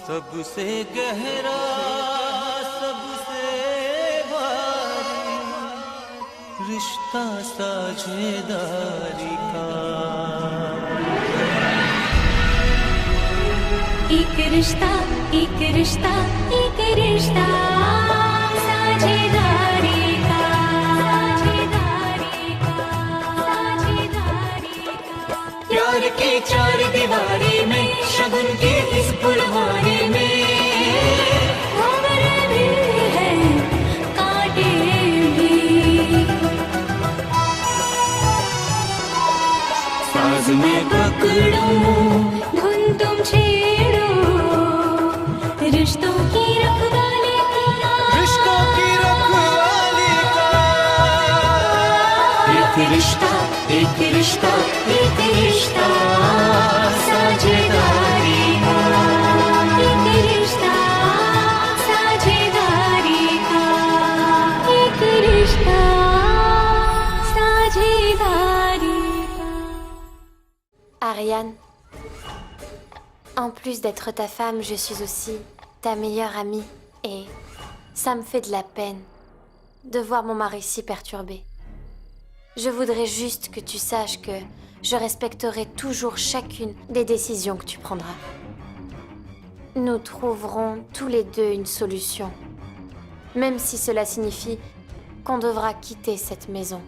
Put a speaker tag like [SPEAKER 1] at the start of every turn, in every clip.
[SPEAKER 1] सबसे गहरा सबसे भारी रिश्ता साझेदारी का
[SPEAKER 2] एक रिश्ता एक रिश्ता एक रिश्ता साझेदारी का साझेदारी का साझेदारी का प्यार के चार दीवारी में शगुन की इस फुलवारी में उम्र भी है कांटे भी साज मैं पकड़ूं धुन तुम छेड़ो रिश्तों की रखवाली का
[SPEAKER 1] रिश्तों की रखवाली का
[SPEAKER 2] एक रिश्ता एक रिश्ता एक रिश्ता साझेदारी का एक रिश्ता साझेदारी का एक रिश्ता साझेदारी का
[SPEAKER 3] Ariane, en plus d'être ta femme, je suis aussi ta meilleure amie et ça me fait de la peine de voir mon mari si perturbé. Je voudrais juste que tu saches que je respecterai toujours chacune des décisions que tu prendras. Nous trouverons tous les deux une solution, même si cela signifie qu'on devra quitter cette maison.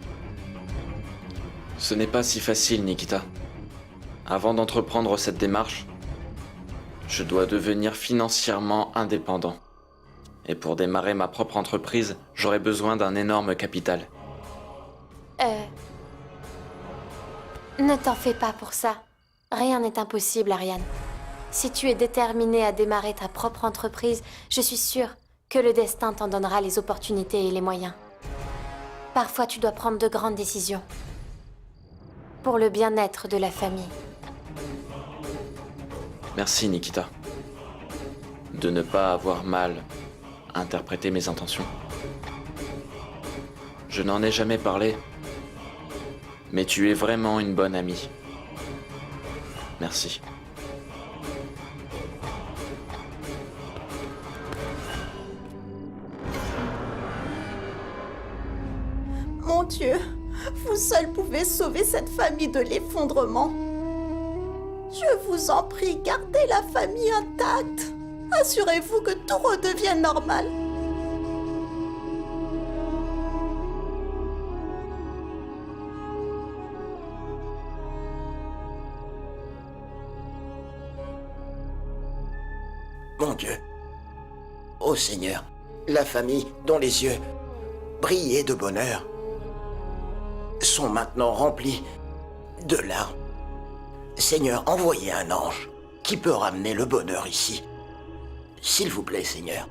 [SPEAKER 4] Ce n'est pas si facile, Nikita. Avant d'entreprendre cette démarche, je dois devenir financièrement indépendant. Et pour démarrer ma propre entreprise, j'aurai besoin d'un énorme capital.
[SPEAKER 3] Ne t'en fais pas pour ça. Rien n'est impossible, Ariane. Si tu es déterminée à démarrer ta propre entreprise, je suis sûre que le destin t'en donnera les opportunités et les moyens. Parfois, tu dois prendre de grandes décisions. Pour le bien-être de la famille.
[SPEAKER 4] Merci, Nikita. De ne pas avoir mal interprété mes intentions. Je n'en ai jamais parlé, mais tu es vraiment une bonne amie. Merci.
[SPEAKER 5] Mon Dieu, vous seul pouvez sauver cette famille de l'effondrement. Je vous en prie, gardez la famille intacte. Assurez-vous que tout redevienne normal.
[SPEAKER 6] Mon Dieu. Ô Seigneur, la famille dont les yeux brillaient de bonheur sont maintenant remplis de larmes. Seigneur, envoyez un ange qui peut ramener le bonheur ici. S'il vous plaît, Seigneur.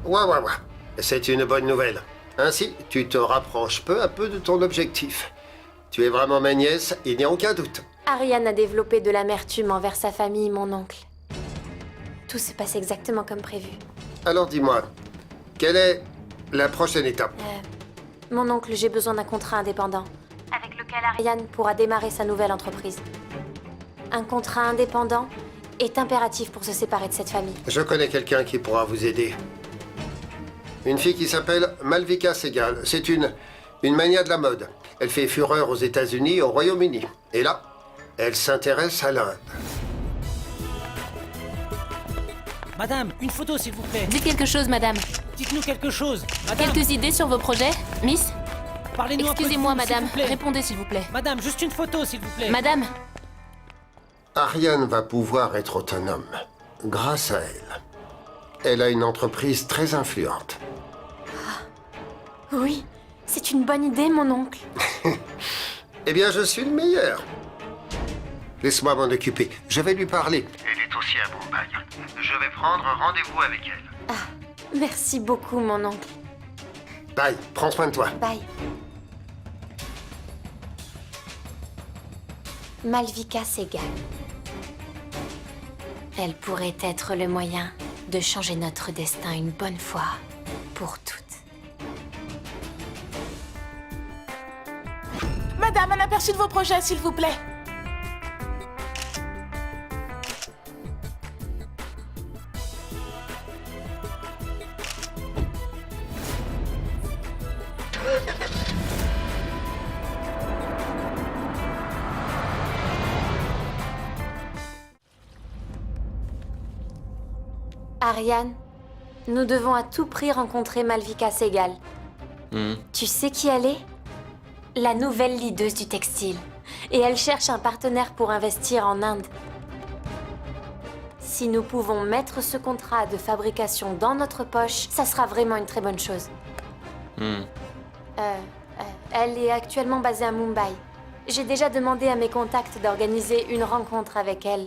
[SPEAKER 7] Ouais. C'est une bonne nouvelle. Ainsi, tu te rapproches peu à peu de ton objectif. Tu es vraiment ma nièce, il n'y a aucun doute.
[SPEAKER 3] Ariane a développé de l'amertume envers sa famille, mon oncle. Tout se passe exactement comme prévu.
[SPEAKER 7] Alors dis-moi, quelle est la prochaine étape?
[SPEAKER 3] Mon oncle, j'ai besoin d'un contrat indépendant, avec lequel Ariane pourra démarrer sa nouvelle entreprise. Un contrat indépendant est impératif pour se séparer de cette famille.
[SPEAKER 7] Je connais quelqu'un qui pourra vous aider. Une fille qui s'appelle Malvika Segal. C'est une mania de la mode. Elle fait fureur aux États-Unis et au Royaume-Uni. Et là, elle s'intéresse à l'Inde.
[SPEAKER 8] Madame, une photo s'il vous plaît.
[SPEAKER 9] Dites quelque chose, madame.
[SPEAKER 8] Dites-nous quelque chose. Madame,
[SPEAKER 9] Quelques idées sur vos projets, Miss?
[SPEAKER 8] parlez-nous un peu de
[SPEAKER 9] Excusez-moi,
[SPEAKER 8] vous, s'il
[SPEAKER 9] madame.
[SPEAKER 8] vous plaît.
[SPEAKER 9] Répondez, s'il vous plaît.
[SPEAKER 8] Madame, juste une photo s'il vous plaît.
[SPEAKER 9] Madame,
[SPEAKER 7] Ariane va pouvoir être autonome grâce à elle. Elle a une entreprise très influente.
[SPEAKER 3] Oui, c'est une bonne idée, mon oncle.
[SPEAKER 7] Eh bien, je suis le meilleur. Laisse-moi m'en occuper. Je vais lui parler. Elle est aussi à Mumbai. Je vais prendre rendez-vous avec elle.
[SPEAKER 3] Merci beaucoup, mon oncle.
[SPEAKER 7] Bye, prends soin de toi.
[SPEAKER 3] Bye. Malvika Segal. Elle pourrait être le moyen de changer notre destin une bonne fois pour toutes.
[SPEAKER 10] Madame, un aperçu de vos projets, s'il vous plaît.
[SPEAKER 3] Ariane, nous devons à tout prix rencontrer Malvika Segal. Tu sais qui elle est? La nouvelle leaduse du textile. Et elle cherche un partenaire pour investir en Inde. Si nous pouvons mettre ce contrat de fabrication dans notre poche, ça sera vraiment une très bonne chose. Elle est actuellement basée à Mumbai. J'ai déjà demandé à mes contacts d'organiser une rencontre avec elle.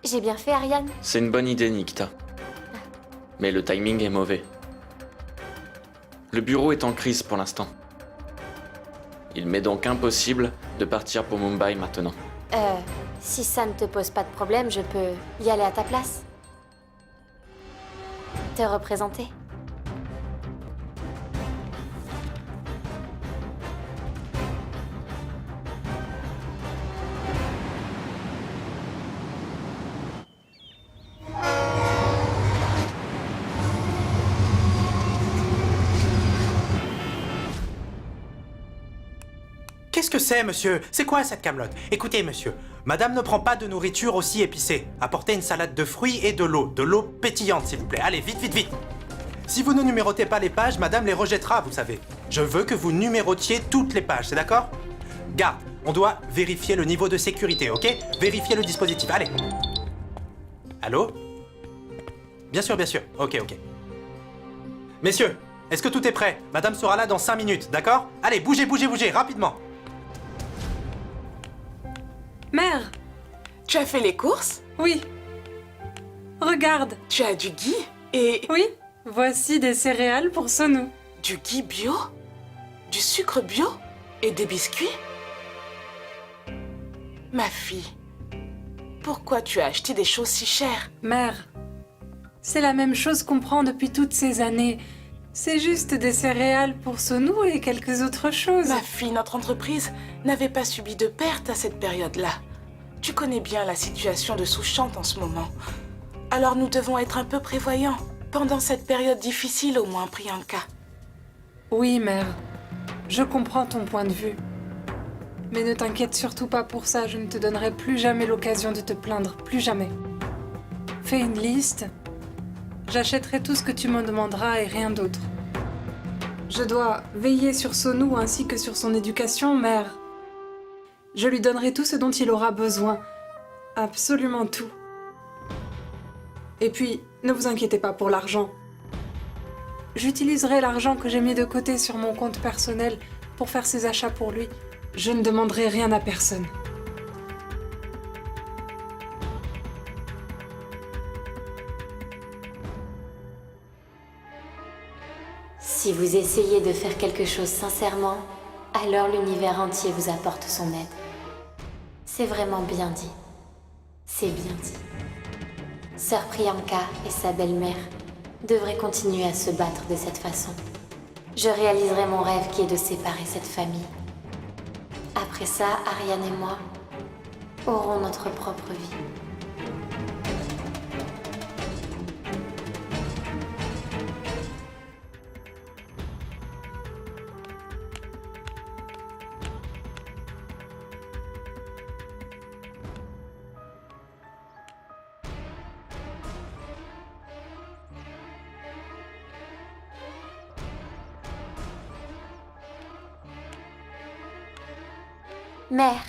[SPEAKER 3] J'ai bien fait, Ariane?
[SPEAKER 4] C'est une bonne idée, Nikita. Mais le timing est mauvais. Le bureau est en crise pour l'instant. Il m'est donc impossible de partir pour Mumbai maintenant.
[SPEAKER 3] Si ça ne te pose pas de problème, je peux y aller à ta place. Te représenter.
[SPEAKER 11] Qu'est-ce que c'est, monsieur? C'est quoi cette camelote? Écoutez, monsieur, madame ne prend pas de nourriture aussi épicée. Apportez une salade de fruits et de l'eau pétillante, s'il vous plaît. Allez, vite, vite, vite. Si vous ne numérotez pas les pages, madame les rejettera, vous savez. Je veux que vous numérotiez toutes les pages, c'est d'accord? Garde, on doit vérifier le niveau de sécurité, ok? Vérifiez le dispositif, allez. Allô? Bien sûr, ok. Messieurs, est-ce que tout est prêt? Madame sera là dans 5 minutes, d'accord? Allez, bougez, rapidement.
[SPEAKER 10] Mère, tu as fait les courses?
[SPEAKER 12] Oui. Regarde.
[SPEAKER 10] Tu as du ghee et...
[SPEAKER 12] Oui, voici des céréales pour Sonou.
[SPEAKER 10] Du ghee bio? Du sucre bio? Et des biscuits? Ma fille, pourquoi tu as acheté des choses si chères?
[SPEAKER 12] Mère, c'est la même chose qu'on prend depuis toutes ces années. C'est juste des céréales pour Sonou et quelques autres choses.
[SPEAKER 10] Ma fille, notre entreprise n'avait pas subi de pertes à cette période-là. Tu connais bien la situation de Souchante en ce moment. Alors nous devons être un peu prévoyants. Pendant cette période difficile au moins, Priyanka.
[SPEAKER 12] Oui, mère. Je comprends ton point de vue. Mais ne t'inquiète surtout pas pour ça, je ne te donnerai plus jamais l'occasion de te plaindre, plus jamais. Fais une liste. J'achèterai tout ce que tu me demanderas et rien d'autre. Je dois veiller sur Sonou ainsi que sur son éducation, mère. Je lui donnerai tout ce dont il aura besoin. Absolument tout. Et puis, ne vous inquiétez pas pour l'argent. J'utiliserai l'argent que j'ai mis de côté sur mon compte personnel pour faire ses achats pour lui. Je ne demanderai rien à personne.
[SPEAKER 3] Si vous essayez de faire quelque chose sincèrement, alors l'univers entier vous apporte son aide. C'est vraiment bien dit. C'est bien dit. Sœur Priyanka et sa belle-mère devraient continuer à se battre de cette façon. Je réaliserai mon rêve qui est de séparer cette famille. Après ça, Ariane et moi aurons notre propre vie. Mère,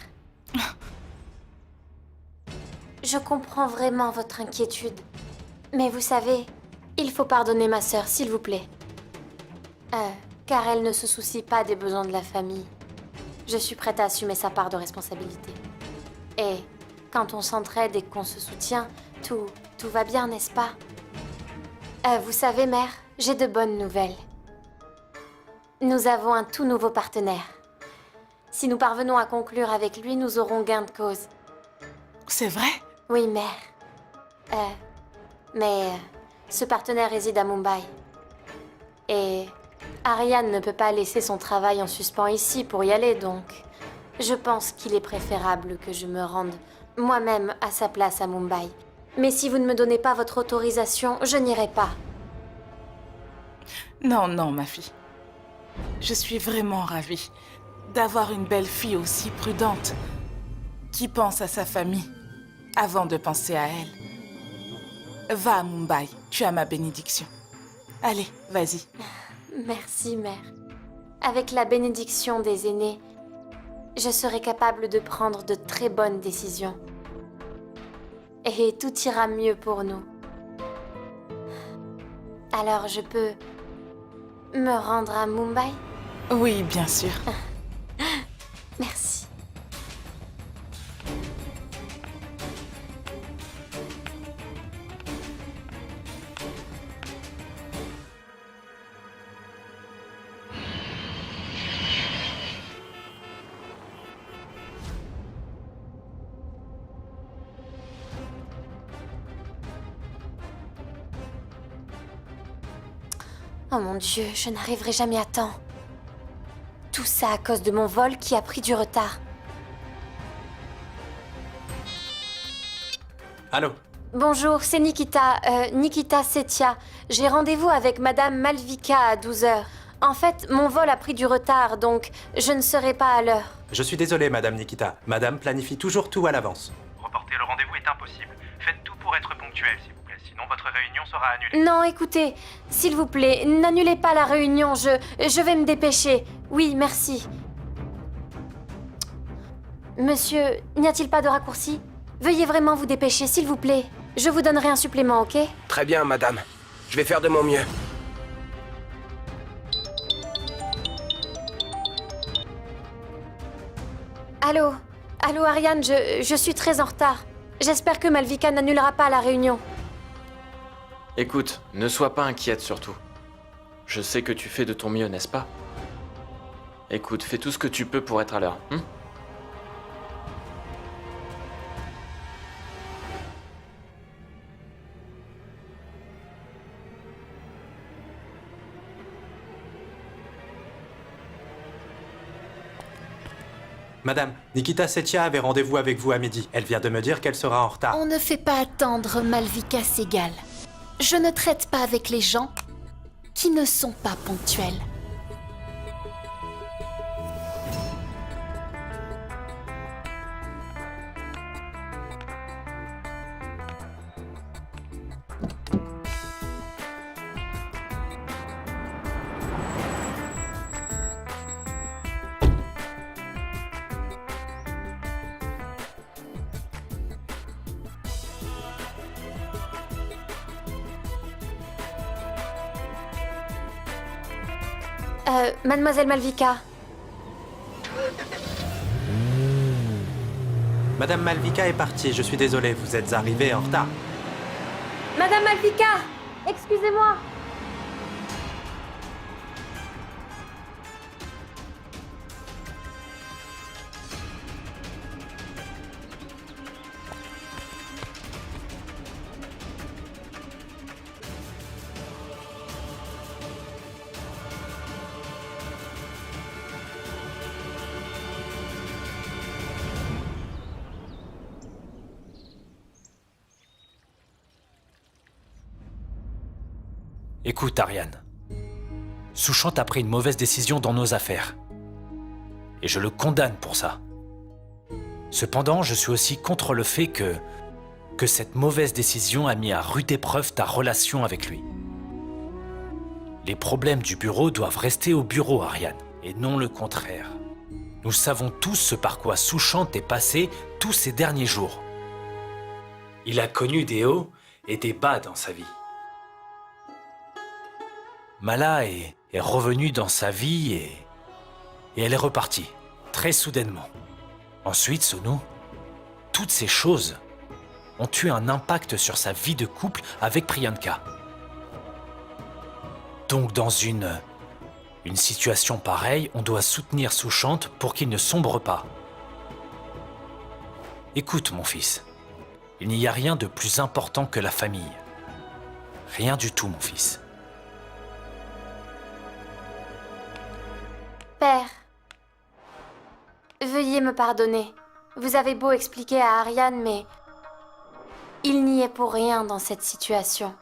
[SPEAKER 3] je comprends vraiment votre inquiétude. Mais vous savez, il faut pardonner ma sœur, s'il vous plaît. Car elle ne se soucie pas des besoins de la famille. Je suis prête à assumer sa part de responsabilité. Et quand on s'entraide et qu'on se soutient, tout va bien, n'est-ce pas? Vous savez, mère, j'ai de bonnes nouvelles. Nous avons un tout nouveau partenaire. Si nous parvenons à conclure avec lui, nous aurons gain de cause.
[SPEAKER 10] C'est vrai?
[SPEAKER 3] Oui, mère. Mais ce partenaire réside à Mumbai. Et Ariane ne peut pas laisser son travail en suspens ici pour y aller, donc je pense qu'il est préférable que je me rende moi-même à sa place à Mumbai. Mais si vous ne me donnez pas votre autorisation, je n'irai pas.
[SPEAKER 10] Non, non, ma fille. Je suis vraiment ravie d'avoir une belle fille aussi prudente, qui pense à sa famille avant de penser à elle. Va à Mumbai, tu as ma bénédiction. Allez, vas-y.
[SPEAKER 3] Merci, mère. Avec la bénédiction des aînés, je serai capable de prendre de très bonnes décisions. Et tout ira mieux pour nous. Alors je peux me rendre à Mumbai?
[SPEAKER 10] Oui, bien sûr.
[SPEAKER 3] Merci. Oh mon Dieu, je n'arriverai jamais à temps. Tout ça à cause de mon vol qui a pris du retard.
[SPEAKER 11] Allô?
[SPEAKER 3] Bonjour, c'est Nikita, Nikita Setia. J'ai rendez-vous avec Madame Malvika à 12h. En fait, mon vol a pris du retard, donc je ne serai pas à l'heure.
[SPEAKER 11] Je suis désolé, Madame Nikita. Madame planifie toujours tout à l'avance.
[SPEAKER 13] Reporter le rendez-vous est impossible. Faites tout pour être ponctuel, s'il vous plaît. Sinon, votre réunion sera annulée.
[SPEAKER 3] Non, écoutez, s'il vous plaît, n'annulez pas la réunion, je vais me dépêcher. Oui, merci. Monsieur, n'y a-t-il pas de raccourci? Veuillez vraiment vous dépêcher, s'il vous plaît. Je vous donnerai un supplément, ok?
[SPEAKER 6] Très bien, madame. Je vais faire de mon mieux.
[SPEAKER 3] Allô? Allô, Ariane, je suis très en retard. J'espère que Malvika n'annulera pas la réunion.
[SPEAKER 4] Écoute, ne sois pas inquiète surtout. Je sais que tu fais de ton mieux, n'est-ce pas? Écoute, fais tout ce que tu peux pour être à l'heure.
[SPEAKER 11] Madame, Nikita Setia avait rendez-vous avec vous à midi. Elle vient de me dire qu'elle sera en retard.
[SPEAKER 14] On ne fait pas attendre Malvika Segal. Je ne traite pas avec les gens qui ne sont pas ponctuels.
[SPEAKER 3] Mademoiselle Malvika.
[SPEAKER 11] Madame Malvika est partie, je suis désolé, vous êtes arrivée en retard.
[SPEAKER 3] Madame Malvika, excusez-moi.
[SPEAKER 15] Écoute, Ariane. Sushant a pris une mauvaise décision dans nos affaires. Et je le condamne pour ça. Cependant, je suis aussi contre le fait que cette mauvaise décision a mis à rude épreuve ta relation avec lui. Les problèmes du bureau doivent rester au bureau, Ariane, et non le contraire. Nous savons tous ce par quoi Sushant est passé tous ces derniers jours. Il a connu des hauts et des bas dans sa vie. Mala est revenue dans sa vie et elle est repartie, très soudainement. Ensuite, Sonu, toutes ces choses ont eu un impact sur sa vie de couple avec Priyanka. Donc dans une Une situation pareille, on doit soutenir Sushant pour qu'il ne sombre pas. Écoute, mon fils. Il n'y a rien de plus important que la famille. Rien du tout, mon fils.
[SPEAKER 3] Père, veuillez me pardonner. Vous avez beau expliquer à Ariane, mais il n'y est pour rien dans cette situation.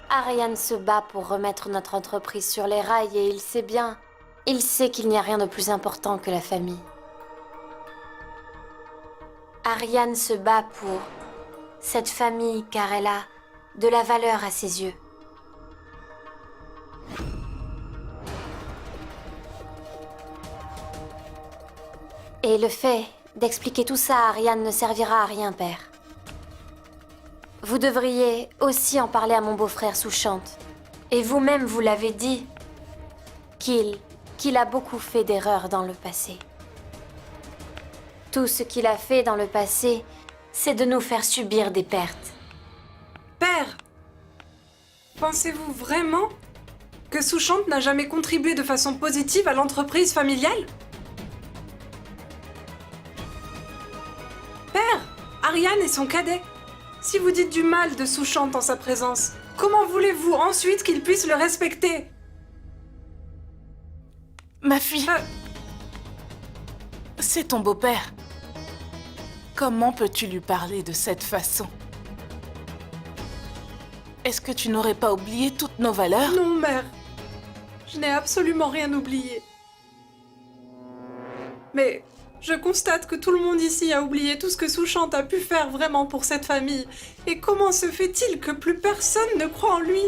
[SPEAKER 3] Ariane se bat pour remettre notre entreprise sur les rails et il sait bien, il sait qu'il n'y a rien de plus important que la famille. Ariane se bat pour cette famille car elle a de la valeur à ses yeux. Et le fait d'expliquer tout ça à Ariane ne servira à rien, père. Vous devriez aussi en parler à mon beau-frère Sushant. Et vous-même, vous l'avez dit, qu'il a beaucoup fait d'erreurs dans le passé. Tout ce qu'il a fait dans le passé, c'est de nous faire subir des pertes.
[SPEAKER 12] Père, pensez-vous vraiment que Sushant n'a jamais contribué de façon positive à l'entreprise familiale? Père, Ariane est son cadet. Si vous dites du mal de Sushant en sa présence, comment voulez-vous ensuite qu'il puisse le respecter?
[SPEAKER 10] Ma fille, c'est ton beau-père. Comment peux-tu lui parler de cette façon? Est-ce que tu n'aurais pas oublié toutes nos valeurs?
[SPEAKER 12] Non, mère. Je n'ai absolument rien oublié. Mais je constate que tout le monde ici a oublié tout ce que Sushant a pu faire vraiment pour cette famille. Et comment se fait-il que plus personne ne croit en lui?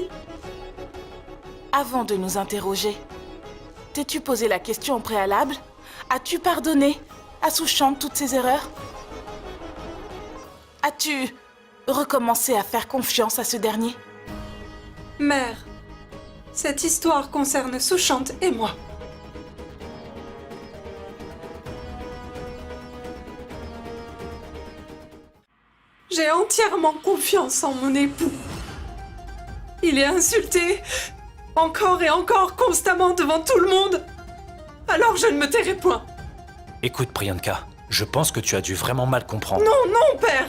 [SPEAKER 10] Avant de nous interroger, t'es-tu posé la question au préalable? As-tu pardonné à Sushant toutes ses erreurs? As-tu recommencé à faire confiance à ce dernier?
[SPEAKER 12] Mère, cette histoire concerne Sushant et moi. J'ai entièrement confiance en mon époux. Il est insulté, encore et encore, constamment devant tout le monde. Alors je ne me tairai point.
[SPEAKER 15] Écoute, Priyanka, je pense que tu as dû vraiment mal comprendre.
[SPEAKER 12] Non, non, père!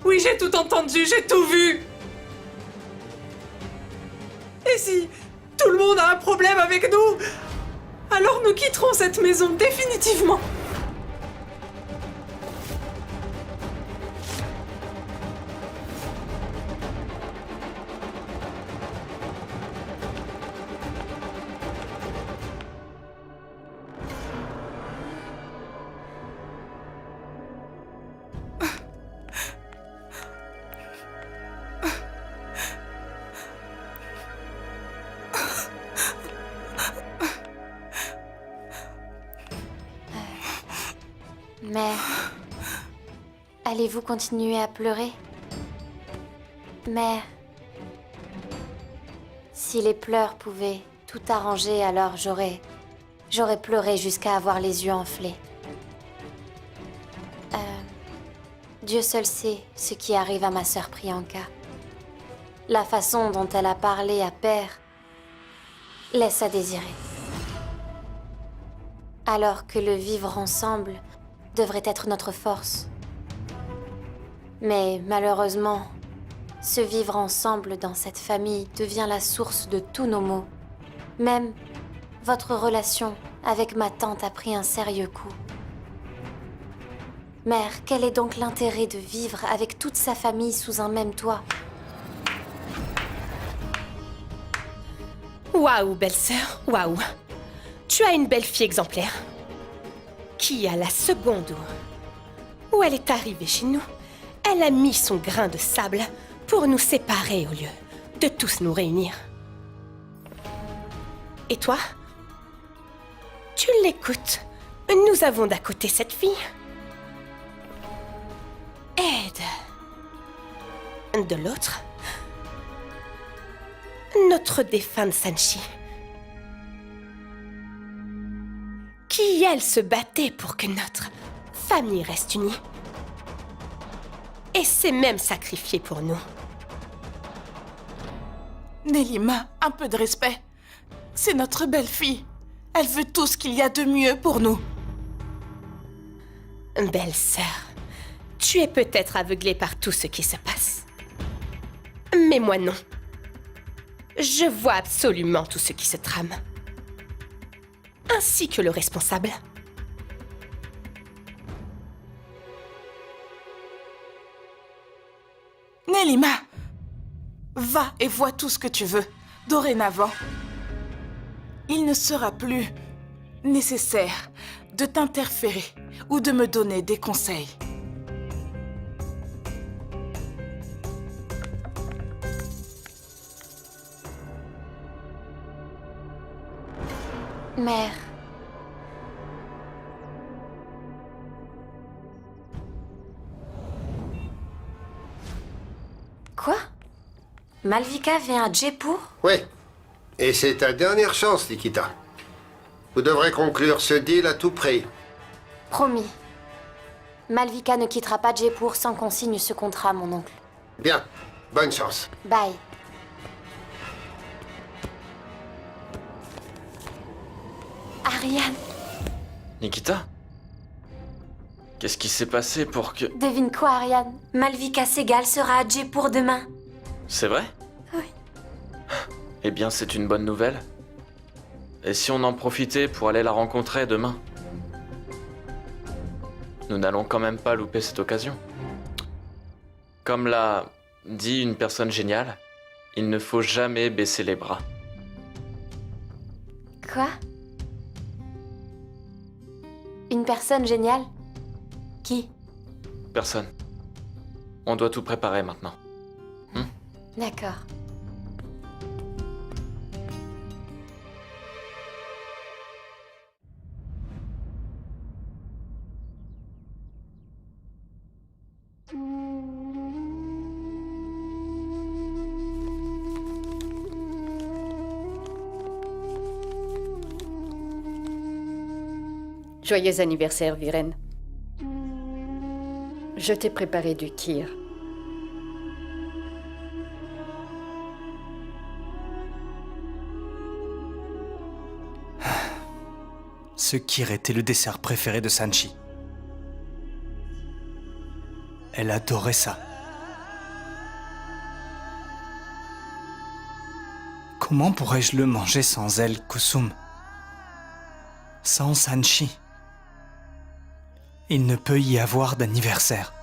[SPEAKER 12] Oui, j'ai tout entendu, j'ai tout vu. Et si tout le monde a un problème avec nous, alors nous quitterons cette maison définitivement.
[SPEAKER 3] Mère, allez-vous continuer à pleurer? Mère, si les pleurs pouvaient tout arranger, alors j'aurais pleuré jusqu'à avoir les yeux enflés. Dieu seul sait ce qui arrive à ma sœur Priyanka. La façon dont elle a parlé à Père laisse à désirer. Alors que le vivre ensemble devrait être notre force. Mais malheureusement, ce vivre ensemble dans cette famille devient la source de tous nos maux. Même votre relation avec ma tante a pris un sérieux coup. Mère, quel est donc l'intérêt de vivre avec toute sa famille sous un même toit?
[SPEAKER 16] Waouh, belle-sœur, waouh. Tu as une belle fille exemplaire. Qui, à la seconde où elle est arrivée chez nous, elle a mis son grain de sable pour nous séparer au lieu de tous nous réunir. Et toi? Tu l'écoutes. Nous avons d'à côté cette fille. Aide. De l'autre, notre défunte Sanchi. Qui, elle, se battait pour que notre famille reste unie. Et s'est même sacrifiée pour nous.
[SPEAKER 10] Nelima, un peu de respect. C'est notre belle-fille. Elle veut tout ce qu'il y a de mieux pour nous.
[SPEAKER 16] Belle-sœur, tu es peut-être aveuglée par tout ce qui se passe. Mais moi non. Je vois absolument tout ce qui se trame. Ainsi que le responsable.
[SPEAKER 10] Nelima, va et vois tout ce que tu veux. Dorénavant, il ne sera plus nécessaire de t'interférer ou de me donner des conseils.
[SPEAKER 3] Mère. Quoi? Malvika vient à Jaipur?
[SPEAKER 7] Oui. Et c'est ta dernière chance, Nikita. Vous devrez conclure ce deal à tout prix.
[SPEAKER 3] Promis. Malvika ne quittera pas Jaipur sans qu'on signe ce contrat, mon oncle.
[SPEAKER 7] Bien. Bonne chance.
[SPEAKER 3] Bye. Ariane,
[SPEAKER 4] Nikita? Qu'est-ce qui s'est passé pour que...
[SPEAKER 3] devine quoi, Ariane? Malvika Sehgal sera à Jaipur demain.
[SPEAKER 4] C'est vrai?
[SPEAKER 3] Oui.
[SPEAKER 4] Eh bien, c'est une bonne nouvelle. Et si on en profitait pour aller la rencontrer demain? Nous n'allons quand même pas louper cette occasion. Comme l'a dit une personne géniale, il ne faut jamais baisser les bras.
[SPEAKER 3] Quoi? Une personne géniale? Qui?
[SPEAKER 4] Personne. On doit tout préparer maintenant.
[SPEAKER 3] D'accord.
[SPEAKER 17] Joyeux anniversaire, Viren. Je t'ai préparé du kir.
[SPEAKER 11] Ce kir était le dessert préféré de Sanchi. Elle adorait ça. Comment pourrais-je le manger sans elle, Kusum? Sans Sanchi? Il ne peut y avoir d'anniversaire.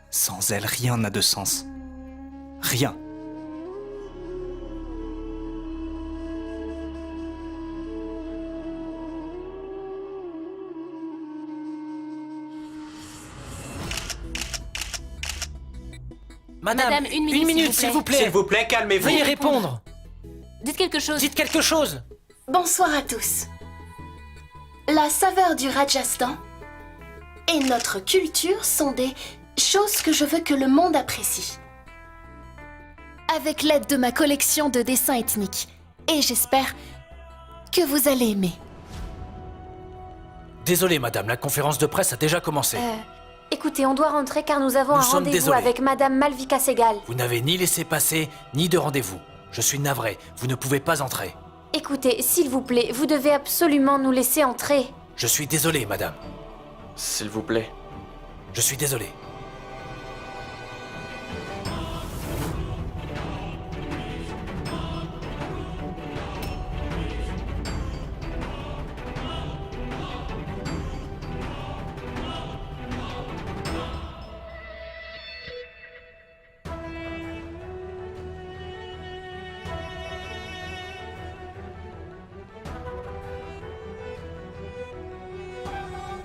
[SPEAKER 11] Sans elle, rien n'a de sens. Rien.
[SPEAKER 8] Madame,
[SPEAKER 9] une
[SPEAKER 8] minute,
[SPEAKER 9] minute,
[SPEAKER 8] s'il vous plaît.
[SPEAKER 11] S'il vous plaît, calmez-vous.
[SPEAKER 8] Veuillez répondre.
[SPEAKER 9] Dites quelque chose.
[SPEAKER 8] Dites quelque chose.
[SPEAKER 14] Bonsoir à tous. La saveur du Rajasthan et notre culture sont des choses que je veux que le monde apprécie. Avec l'aide de ma collection de dessins ethniques. Et j'espère que vous allez aimer.
[SPEAKER 15] Désolé, madame, la conférence de presse a déjà commencé.
[SPEAKER 3] Écoutez, on doit rentrer car nous avons
[SPEAKER 15] Nous
[SPEAKER 3] un
[SPEAKER 15] sommes
[SPEAKER 3] rendez-vous
[SPEAKER 15] désolés.
[SPEAKER 3] avec Madame Malvika Sehgal.
[SPEAKER 15] Vous n'avez ni laissé passer, ni de rendez-vous. Je suis navré, vous ne pouvez pas entrer.
[SPEAKER 3] Écoutez, s'il vous plaît, vous devez absolument nous laisser entrer.
[SPEAKER 15] Je suis désolé, madame.
[SPEAKER 4] S'il vous plaît.
[SPEAKER 15] Je suis désolé.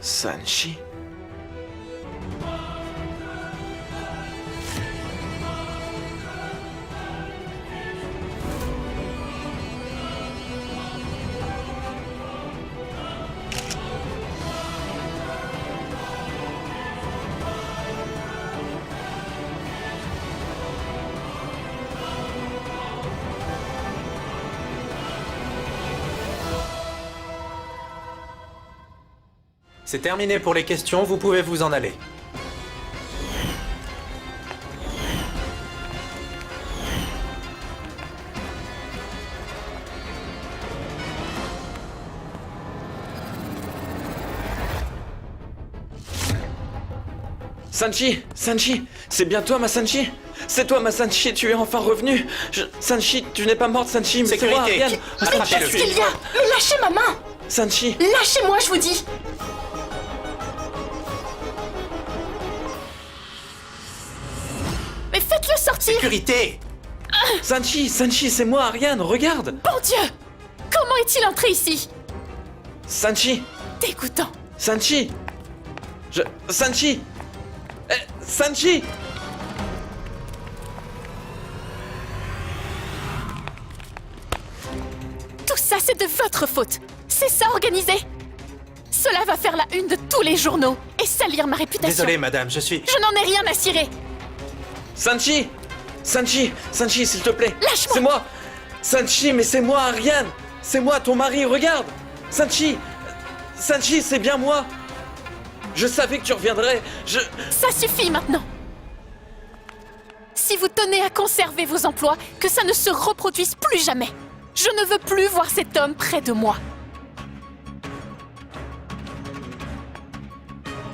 [SPEAKER 4] Sanchi?
[SPEAKER 11] C'est terminé pour les questions, vous pouvez vous en aller.
[SPEAKER 4] Sanchi, Sanchi, c'est bien toi ma Sanchi? C'est toi ma Sanchi, tu es enfin revenu. Sanchi, tu n'es pas morte Sanchi, mais c'est moi Ariane.
[SPEAKER 14] Mais qu'est-ce qu'il y a? Mais lâchez ma main!
[SPEAKER 4] Sanchi.
[SPEAKER 14] Lâchez-moi, je vous dis! Mais faites-le sortir!
[SPEAKER 11] Sécurité!
[SPEAKER 4] Sanchi, Sanchi, c'est moi Ariane, regarde!
[SPEAKER 14] Bon Dieu! Comment est-il entré ici?
[SPEAKER 4] Sanchi!
[SPEAKER 14] Dégoûtant!
[SPEAKER 4] Sanchi! Sanchi! Sanchi!
[SPEAKER 14] Tout ça, c'est de votre faute! C'est ça organisé! Cela va faire la une de tous les journaux et salir ma réputation.
[SPEAKER 11] Désolé, madame, je suis...
[SPEAKER 14] Je n'en ai rien à cirer!
[SPEAKER 4] Sanchi! Sanchi! Sanchi, s'il te plaît!
[SPEAKER 14] Lâche-moi!
[SPEAKER 4] C'est moi! Sanchi, mais c'est moi, Ariane! C'est moi, ton mari, regarde! Sanchi! Sanchi, c'est bien moi! Je savais que tu reviendrais,
[SPEAKER 14] Ça suffit maintenant! Si vous tenez à conserver vos emplois, que ça ne se reproduise plus jamais! Je ne veux plus voir cet homme près de moi!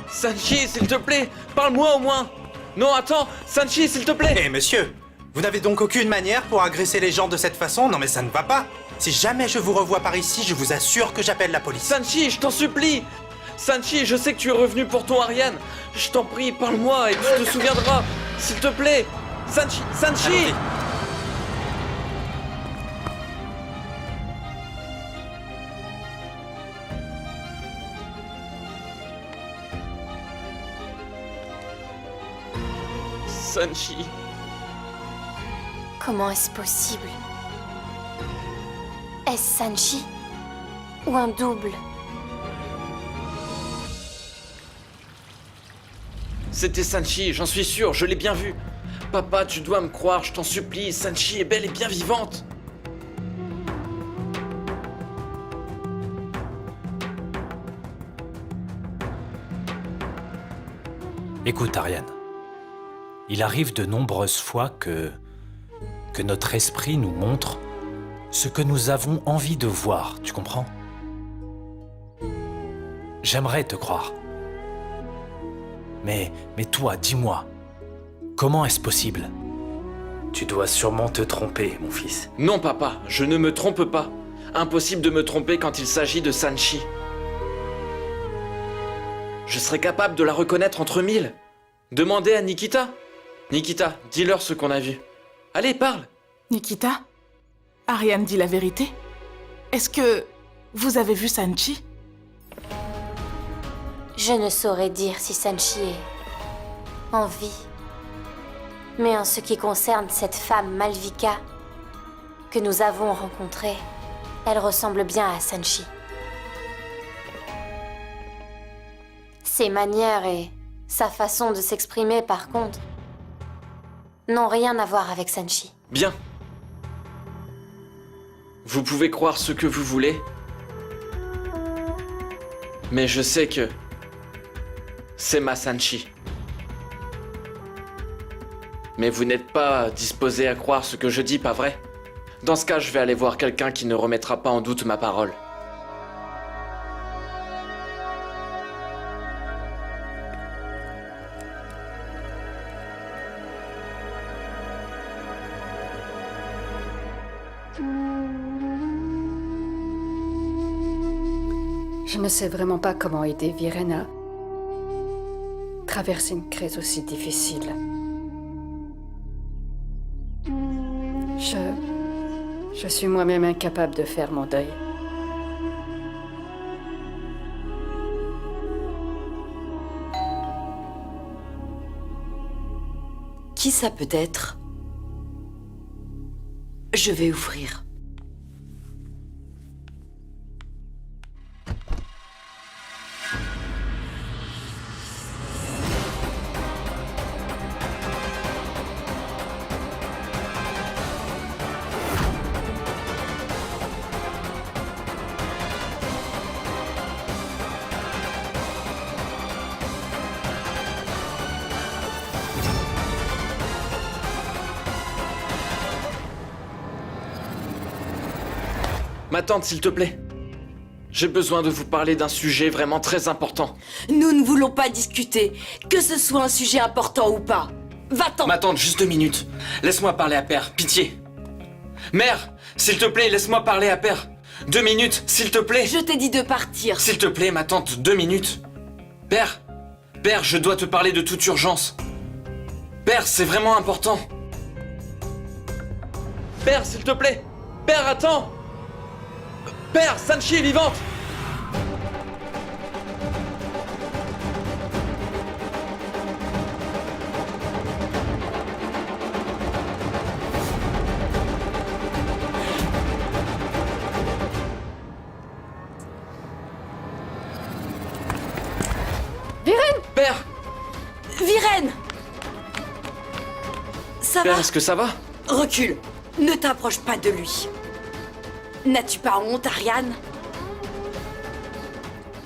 [SPEAKER 4] Sanchi, s'il te plaît! Parle-moi au moins! Non, attends! Sanchi, s'il te plaît!
[SPEAKER 11] Eh, monsieur! Vous n'avez donc aucune manière pour agresser les gens de cette façon? Non mais ça ne va pas! Si jamais je vous revois par ici, je vous assure que j'appelle la police.
[SPEAKER 4] Sanchi, je t'en supplie! Sanchi, je sais que tu es revenu pour ton Ariane. Je t'en prie, parle-moi et tu te souviendras. S'il te plaît. Sanchi, Sanchi!
[SPEAKER 11] Allons-y.
[SPEAKER 4] Sanchi.
[SPEAKER 3] Comment est-ce possible? Est-ce Sanchi? Ou un double?
[SPEAKER 4] C'était Sanchi, j'en suis sûr, je l'ai bien vu. Papa, tu dois me croire, je t'en supplie, Sanchi est belle et bien vivante.
[SPEAKER 15] Écoute, Ariane. Il arrive de nombreuses fois que notre esprit nous montre ce que nous avons envie de voir, tu comprends? J'aimerais te croire. Mais toi, dis-moi, comment est-ce possible? Tu dois sûrement te tromper, mon fils.
[SPEAKER 4] Non, papa, je ne me trompe pas. Impossible de me tromper quand il s'agit de Sanchi. Je serais capable de la reconnaître entre mille. Demandez à Nikita. Nikita, dis-leur ce qu'on a vu. Allez, parle.
[SPEAKER 10] Nikita? Ariane dit la vérité? Est-ce que vous avez vu Sanchi?
[SPEAKER 3] Je ne saurais dire si Sanchi est en vie. Mais en ce qui concerne cette femme Malvika que nous avons rencontrée, elle ressemble bien à Sanchi. Ses manières et sa façon de s'exprimer, par contre, n'ont rien à voir avec Sanchi.
[SPEAKER 4] Bien. Vous pouvez croire ce que vous voulez. Mais je sais que c'est ma Sanchi. Mais vous n'êtes pas disposé à croire ce que je dis, pas vrai? Dans ce cas, je vais aller voir quelqu'un qui ne remettra pas en doute ma parole.
[SPEAKER 17] Je ne sais vraiment pas comment aider Viren à traverser une crise aussi difficile. Je suis moi-même incapable de faire mon deuil.
[SPEAKER 18] Qui ça peut être? Je vais ouvrir.
[SPEAKER 4] Ma tante, s'il te plaît. J'ai besoin de vous parler d'un sujet vraiment très important.
[SPEAKER 18] Nous ne voulons pas discuter, que ce soit un sujet important ou pas. Va-t'en.
[SPEAKER 4] Ma tante, juste 2 minutes. Laisse-moi parler à Père, pitié. Mère, s'il te plaît, laisse-moi parler à Père. 2 minutes, s'il te plaît.
[SPEAKER 18] Je t'ai dit de partir.
[SPEAKER 4] S'il te plaît, ma tante, 2 minutes. Père, Père, je dois te parler de toute urgence. Père, c'est vraiment important. Père, s'il te plaît. Père, attends. Père, Sanchi est vivante.
[SPEAKER 18] Viren!
[SPEAKER 4] Père!
[SPEAKER 18] Viren! Ça
[SPEAKER 4] Père,
[SPEAKER 18] va?
[SPEAKER 4] est-ce que ça va?
[SPEAKER 18] Recule. Ne t'approche pas de lui. N'as-tu pas honte, Ariane?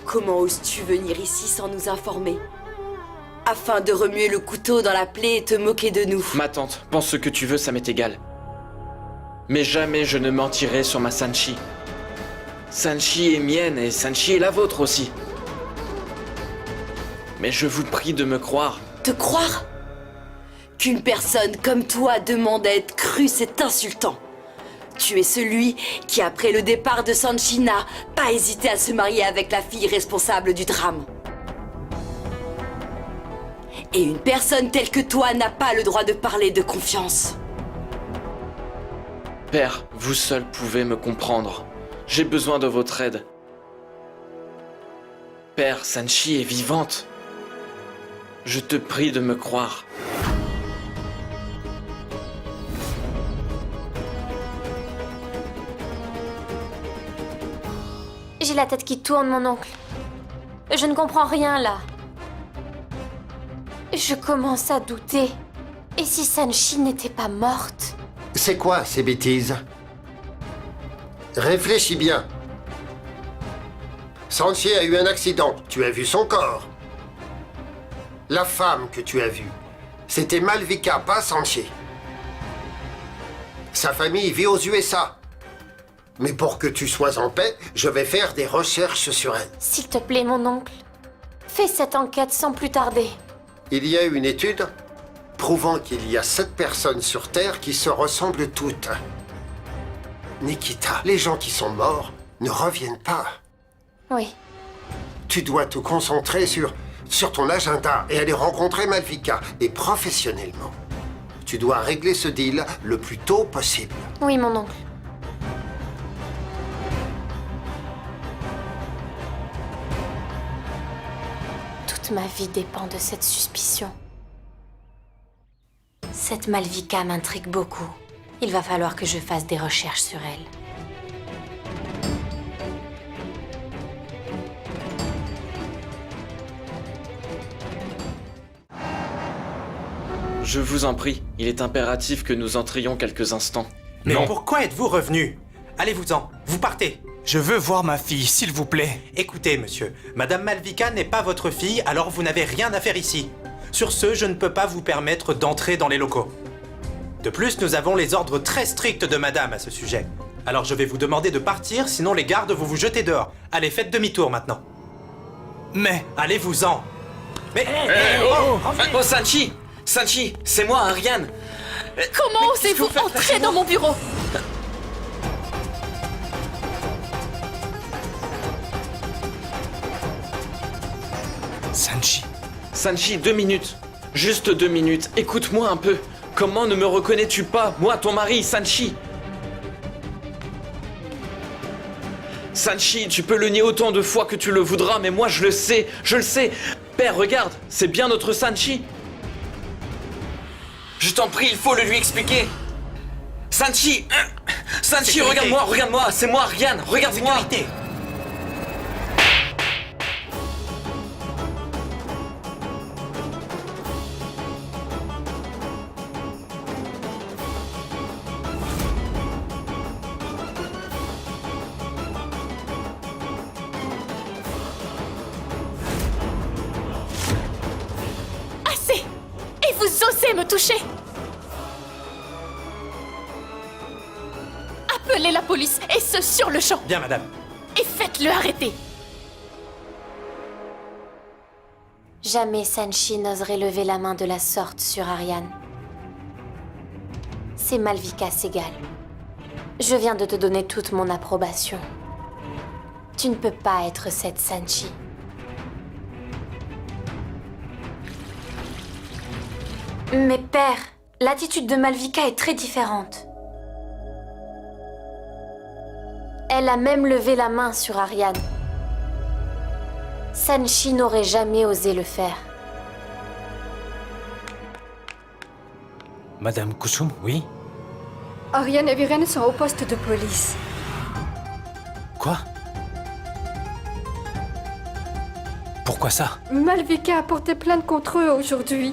[SPEAKER 18] Comment oses-tu venir ici sans nous informer? Afin de remuer le couteau dans la plaie et te moquer de nous.
[SPEAKER 4] Ma tante, pense ce que tu veux, ça m'est égal. Mais jamais je ne mentirai sur ma Sanchi. Sanchi est mienne et Sanchi est la vôtre aussi. Mais je vous prie de me croire.
[SPEAKER 18] Te croire? Qu'une personne comme toi demande à être crue, c'est insultant. Tu es celui qui, après le départ de Sanchi, n'a pas hésité à se marier avec la fille responsable du drame. Et une personne telle que toi n'a pas le droit de parler de confiance.
[SPEAKER 4] Père, vous seul pouvez me comprendre. J'ai besoin de votre aide. Père, Sanchi est vivante. Je te prie de me croire.
[SPEAKER 3] J'ai la tête qui tourne, mon oncle. Je ne comprends rien, là. Je commence à douter. Et si Sanchi n'était pas morte?
[SPEAKER 7] C'est quoi ces bêtises? Réfléchis bien. Sanchi a eu un accident. Tu as vu son corps. La femme que tu as vue, c'était Malvika, pas Sanchi. Sa famille vit aux USA. Mais pour que tu sois en paix, je vais faire des recherches sur elle.
[SPEAKER 3] S'il te plaît, mon oncle, fais cette enquête sans plus tarder.
[SPEAKER 7] Il y a une étude prouvant qu'il y a 7 personnes sur Terre qui se ressemblent toutes. Nikita, les gens qui sont morts ne reviennent pas.
[SPEAKER 3] Oui.
[SPEAKER 7] Tu dois te concentrer sur ton agenda et aller rencontrer Malvika, et professionnellement. Tu dois régler ce deal le plus tôt possible.
[SPEAKER 3] Oui, mon oncle. Toute ma vie dépend de cette suspicion. Cette Malvika m'intrigue beaucoup. Il va falloir que je fasse des recherches sur elle.
[SPEAKER 4] Je vous en prie, il est impératif que nous entrions quelques instants.
[SPEAKER 11] Mais pourquoi êtes-vous revenu? Allez-vous-en, vous partez.
[SPEAKER 15] Je veux voir ma fille, s'il vous plaît.
[SPEAKER 11] Écoutez, monsieur, Madame Malvika n'est pas votre fille, alors vous n'avez rien à faire ici. Sur ce, je ne peux pas vous permettre d'entrer dans les locaux. De plus, nous avons les ordres très stricts de Madame à ce sujet. Alors je vais vous demander de partir, sinon les gardes vont vous jeter dehors. Allez, faites demi-tour maintenant.
[SPEAKER 15] Mais...
[SPEAKER 11] Allez-vous-en. Mais...
[SPEAKER 4] Oh, Sanchi! Sanchi, c'est moi, Ariane.
[SPEAKER 14] Comment osez-vous entrer dans mon bureau?
[SPEAKER 15] Sanchi.
[SPEAKER 4] Sanchi, 2 minutes. Juste 2 minutes. Écoute-moi un peu. Comment ne me reconnais-tu pas, moi, ton mari, Sanchi? Sanchi, tu peux le nier autant de fois que tu le voudras, mais moi je le sais, je le sais. Père, regarde, c'est bien notre Sanchi. Je t'en prie, il faut le lui expliquer. Sanchi, Sanchi, regarde-moi, regarde-moi, c'est moi, Ariane, regarde-moi.
[SPEAKER 11] Sécurité.
[SPEAKER 14] Assez! Et vous osez me toucher? Appelez la police, et ce sur le champ.
[SPEAKER 11] Bien, madame.
[SPEAKER 16] et faites-le arrêter.
[SPEAKER 3] Jamais Sanchi n'oserait lever la main de la sorte sur Ariane. C'est Malvika Segal. Je viens de te donner toute mon approbation. Tu ne peux pas être cette Sanchi. Mais père, l'attitude de Malvika est très différente. Elle a même levé la main sur Ariane. Sanchi n'aurait jamais osé le faire.
[SPEAKER 15] Madame Kusum, oui?
[SPEAKER 17] Ariane et Viren sont au poste de police.
[SPEAKER 15] Quoi? Pourquoi ça?
[SPEAKER 17] Malvika a porté plainte contre eux aujourd'hui.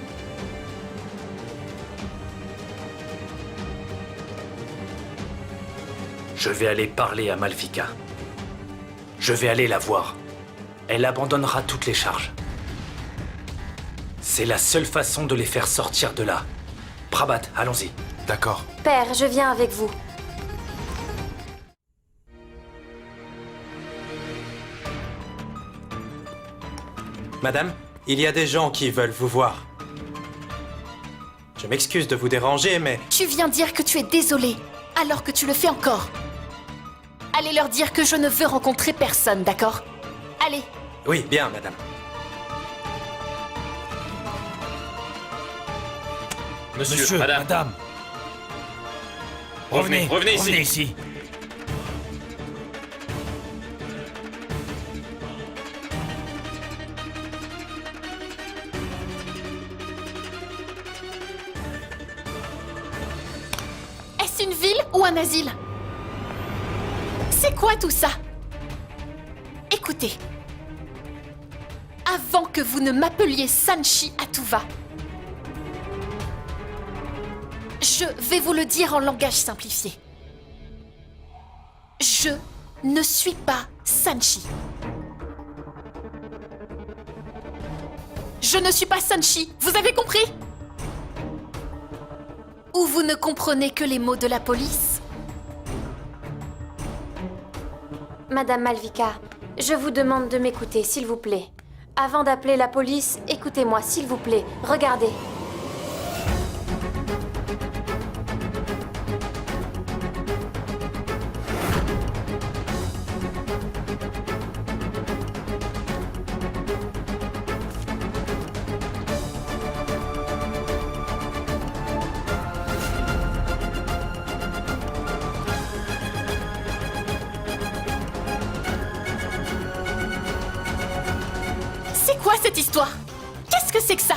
[SPEAKER 15] Je vais aller parler à Malvika. Je vais aller la voir. Elle abandonnera toutes les charges. C'est la seule façon de les faire sortir de là. Prabhat, allons-y. D'accord.
[SPEAKER 3] Père, je viens avec vous.
[SPEAKER 11] Madame, il y a des gens qui veulent vous voir. Je m'excuse de vous déranger, mais...
[SPEAKER 16] Tu viens dire que tu es désolé, alors que tu le fais encore. Allez leur dire que je ne veux rencontrer personne, d'accord? Allez.
[SPEAKER 11] Oui, bien, madame.
[SPEAKER 15] Monsieur, madame. Revenez ici.
[SPEAKER 16] Est-ce une ville ou un asile? C'est quoi tout ça? Écoutez. Avant que vous ne m'appeliez Sanchi à tout va, je vais vous le dire en langage simplifié. Je ne suis pas Sanchi. Je ne suis pas Sanchi, vous avez compris? Ou vous ne comprenez que les mots de la police?
[SPEAKER 3] Madame Malvika, je vous demande de m'écouter, s'il vous plaît. Avant d'appeler la police, écoutez-moi, s'il vous plaît. Regardez.
[SPEAKER 16] C'est quoi cette histoire? Qu'est-ce que c'est que ça?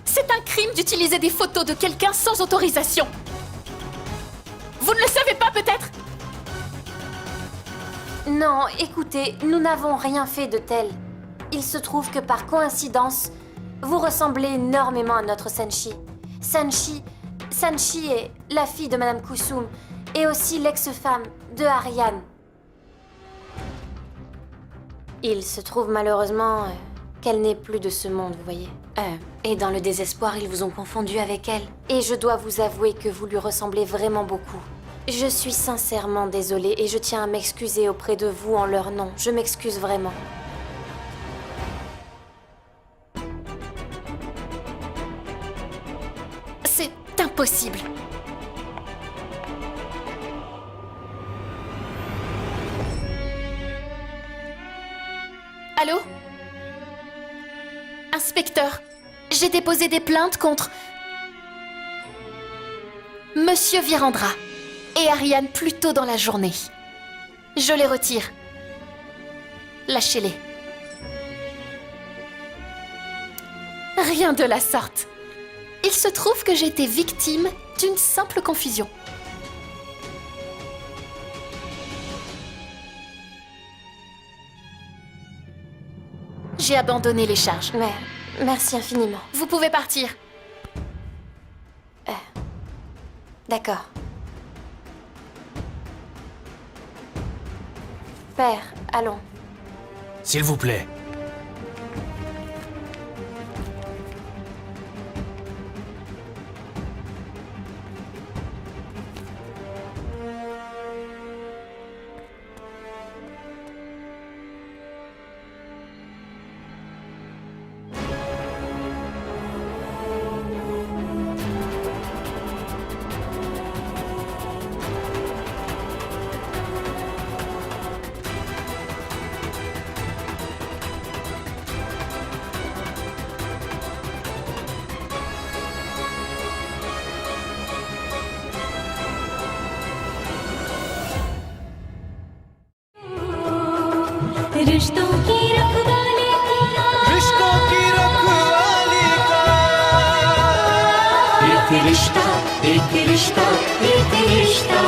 [SPEAKER 16] C'est un crime d'utiliser des photos de quelqu'un sans autorisation. Vous ne le savez pas peut-être?
[SPEAKER 3] Non, écoutez, nous n'avons rien fait de tel. Il se trouve que par coïncidence, vous ressemblez énormément à notre Sanchi. Sanchi est la fille de Madame Kusum et aussi l'ex-femme de Ariane. Il se trouve malheureusement qu'elle n'est plus de ce monde, vous voyez. Et dans le désespoir, ils vous ont confondu avec elle. Et je dois vous avouer que vous lui ressemblez vraiment beaucoup. Je suis sincèrement désolée et je tiens à m'excuser auprès de vous en leur nom. Je m'excuse vraiment.
[SPEAKER 16] C'est impossible. Allô? Inspecteur, j'ai déposé des plaintes contre Monsieur Virendra et Ariane plus tôt dans la journée. Je les retire. Lâchez-les. Rien de la sorte. Il se trouve que j'ai été victime d'une simple confusion. J'ai abandonné les charges.
[SPEAKER 3] Mais merci infiniment.
[SPEAKER 16] Vous pouvez partir.
[SPEAKER 3] D'accord. Père, allons.
[SPEAKER 15] S'il vous plaît.
[SPEAKER 2] रिश्तों की रखवाली का
[SPEAKER 1] रिश्तों की रखवाली का
[SPEAKER 2] एक रिश्ता एक रिश्ता एक रिश्ता